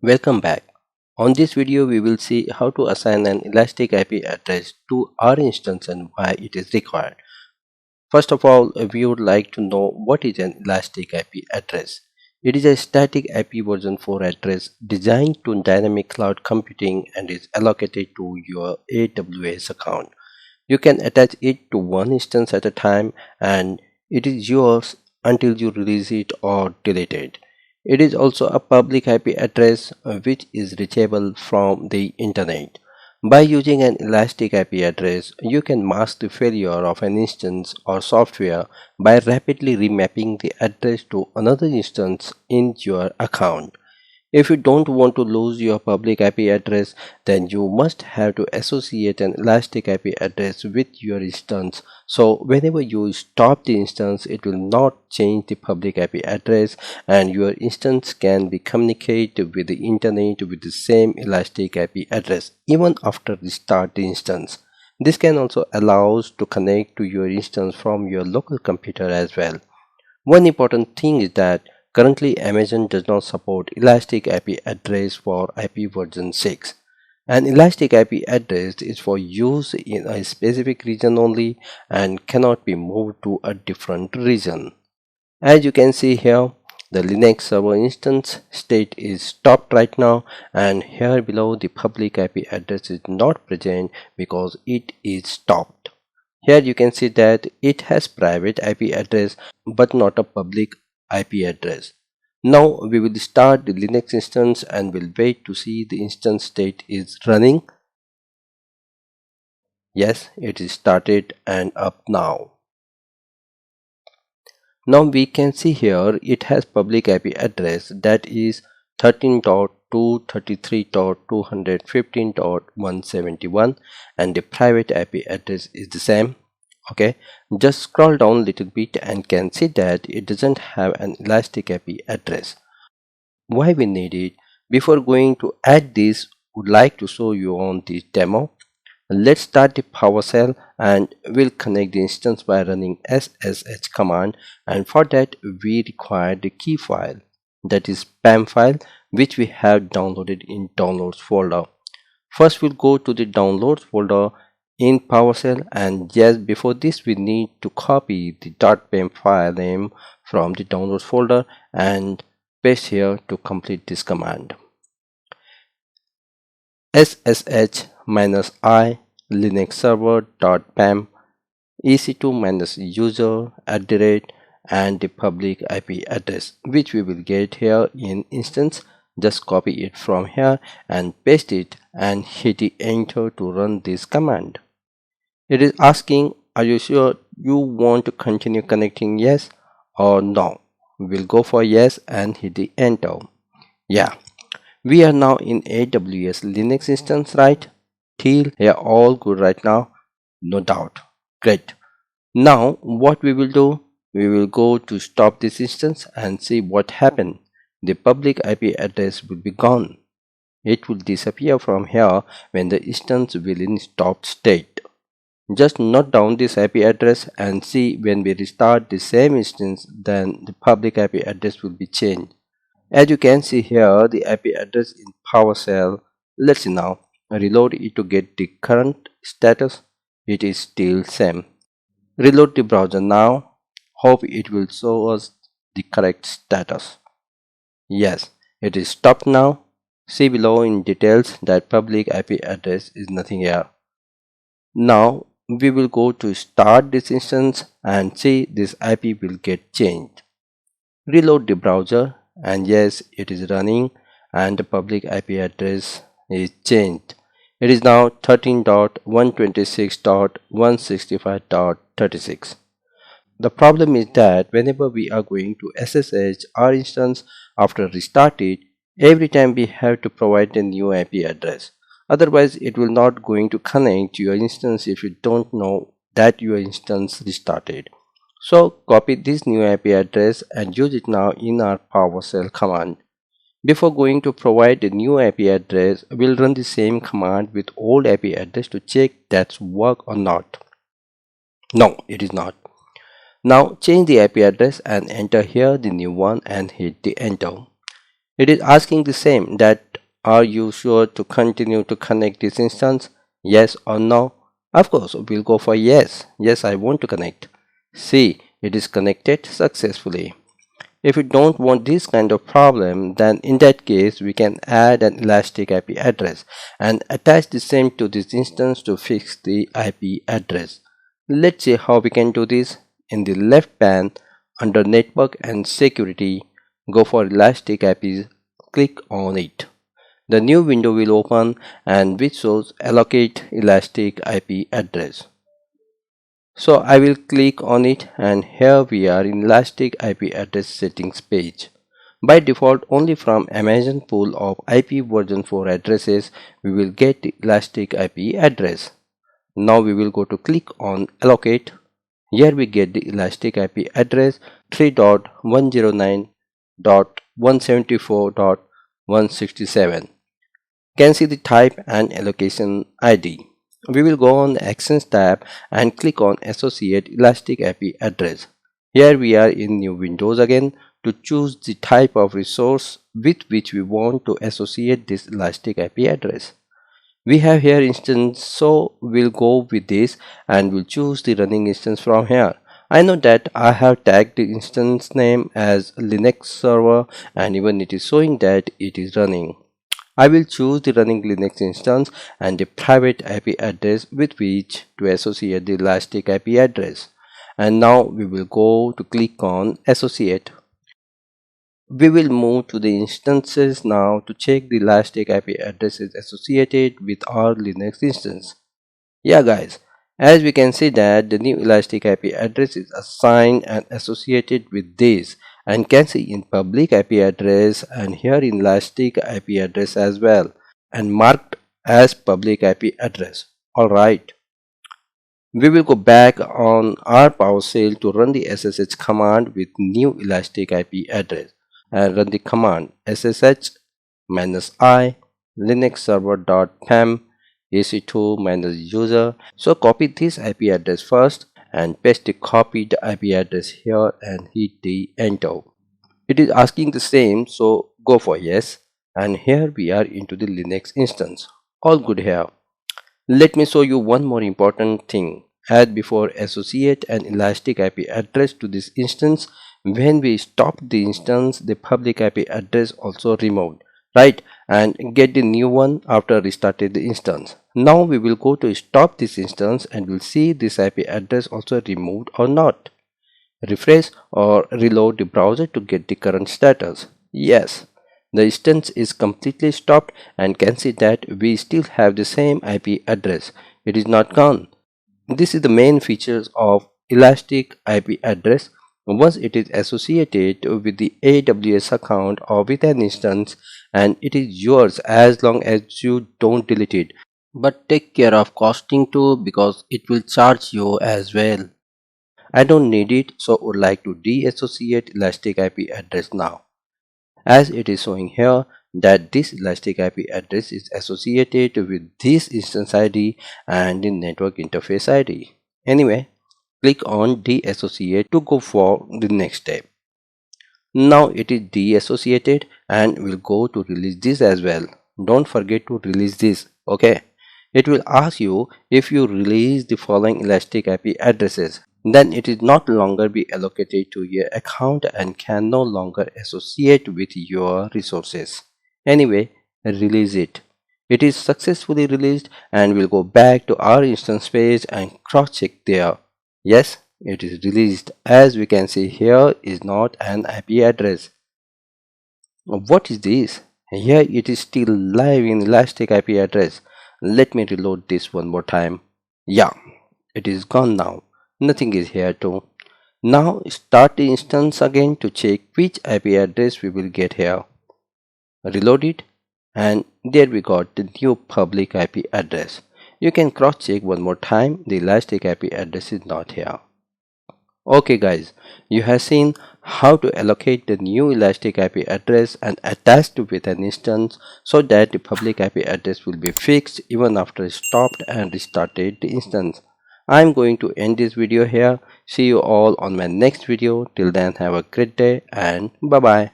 Welcome back. On this video, we will see how to assign an elastic IP address to our instance and why it is required. First of all, we would like to know what is an elastic IP address. It is a static IP version 4 address designed to dynamic cloud computing and is allocated to your AWS account. You can attach it to one instance at a time and it is yours until you release it or delete it. It is also a public IP address which is reachable from the internet. By using an elastic IP address, you can mask the failure of an instance or software by rapidly remapping the address to another instance in your account. If you don't want to lose your public IP address, then you must have to associate an elastic IP address with your instance. So whenever you stop the instance, it will not change the public IP address and your instance can be communicated with the internet with the same elastic IP address even after restart the instance. This can also allow us to connect to your instance from your local computer as well. One important thing is that currently Amazon does not support elastic IP address for IP version 6. An elastic IP address is for use in a specific region only and cannot be moved to a different region. As you can see here, the Linux server instance state is stopped right now, and here below the public IP address is not present because it is stopped. Here you can see that it has private IP address but not a public IP address. Now we will start the Linux instance and will wait to see the instance state is running. Yes, it is started and up now. Now we can see here it has public IP address that is 13.233.215.171 and the private IP address is the same. Okay, just scroll down a little bit and can see that it doesn't have an elastic IP address. Why we need it? Before going to add this, would like to show you on this demo. Let's start the PowerShell and we'll connect the instance by running SSH command, and for that we require the key file, that is PAM file, which we have downloaded in downloads folder. First we'll go to the downloads folder in PowerShell, and yes, before this we need to copy the .pem file name from the downloads folder and paste here to complete this command. ssh-i linux server.pem ec2-user and the public IP address which we will get here in instance. Just copy it from here and paste it and hit the enter to run this command. It is asking, are you sure you want to continue connecting, yes or no? We'll go for yes and hit the enter. Yeah, we are now in AWS Linux instance, right? Till here all good right now, no doubt. Great. Now what we will do, we will go to stop this instance and see what happened. The public IP address will be gone. It will disappear from here when the instance will in stopped state. Just note down this IP address and see when we restart the same instance, then the public IP address will be changed. As you can see here, the IP address in PowerShell. Let's see now. Reload it to get the current status. It is still same. Reload the browser now. Hope it will show us the correct status. Yes, it is stopped now. See below in details that public IP address is nothing here. Now we will go to start this instance and see this IP will get changed. Reload the browser and yes, it is running and the public IP address is changed. It is now 13.126.165.36. The problem is that whenever we are going to SSH our instance after restart it, every time we have to provide a new IP address. Otherwise it will not going to connect to your instance if you don't know that your instance restarted. So copy this new IP address and use it now in our PowerShell command. Before going to provide a new IP address, we'll run the same command with old IP address to check that's work or not. No, it is not. Now change the IP address and enter here the new one and hit the enter. It is asking the same, that Are you sure to continue to connect this instance? Yes or no? Of course, we'll go for yes. Yes, I want to connect. See, it is connected successfully. If you don't want this kind of problem, then in that case we can add an elastic IP address and attach the same to this instance to fix the IP address. Let's see how we can do this. In the left pane under network and security, go for elastic IPs, click on it. The new window will open and which shows allocate elastic IP address. So I will click on it and here we are in elastic IP address settings page. By default, only from Amazon pool of IP version 4 addresses we will get the elastic IP address. Now we will go to click on allocate. Here we get the elastic IP address 3.109.174.167. Can see the type and allocation ID. We will go on the Actions tab and click on Associate Elastic IP Address. Here we are in new Windows again to choose the type of resource with which we want to associate this elastic IP address. We have here instance, so we'll go with this and we'll choose the running instance from here. I know that I have tagged the instance name as Linux server and even it is showing that it is running. I will choose the running Linux instance and the private IP address with which to associate the elastic IP address. And now we will go to click on associate. We will move to the instances now to check the elastic IP address is associated with our Linux instance. Yeah guys, as we can see that the new elastic IP address is assigned and associated with this and can see in public IP address and here in elastic IP address as well and marked as public IP address. Alright, we will go back on our PowerShell to run the SSH command with new elastic IP address and run the command ssh -i linux server.pem ec2-user. So copy this IP address first and paste the copied IP address here and hit the enter. It is asking the same, so go for yes, and here we are into the Linux instance. All good here. Let me show you one more important thing. As before, associate an elastic IP address to this instance. When we stop the instance, the public IP address also removed, right, and get the new one after restarted the instance. Now we will go to stop this instance and we'll see this IP address also removed or not. Refresh or reload the browser to get the current status. Yes, the instance is completely stopped and can see that we still have the same IP address. It is not gone. This is the main features of elastic IP address. Once it is associated with the AWS account or with an instance, and it is yours as long as you don't delete it. But take care of costing too, because it will charge you as well. I don't need it, so would like to deassociate elastic IP address now, as it is showing here that this elastic IP address is associated with this instance ID and the network interface ID. Anyway, click on deassociate to go for the next step. Now it is deassociated and we'll go to release this as well. Don't forget to release this, okay? It will ask you if you release the following elastic IP addresses, then it is not longer be allocated to your account and can no longer associate with your resources. Anyway, release it. It is successfully released and we'll go back to our instance page and cross check there. Yes, it is released. As we can see here is not an IP address. What is this? Here it is still live in elastic IP address. Let me reload this one more time. Yeah, it is gone now. Nothing is here too. Now start the instance again to check which IP address we will get here. Reload it and there we got the new public IP address. You can cross check one more time. The elastic IP address is not here. Okay guys, you have seen how to allocate the new elastic IP address and attach to with an instance so that the public IP address will be fixed even after stopped and restarted the instance. I'm going to end this video here. See you all on my next video. Till then, have a great day and bye bye.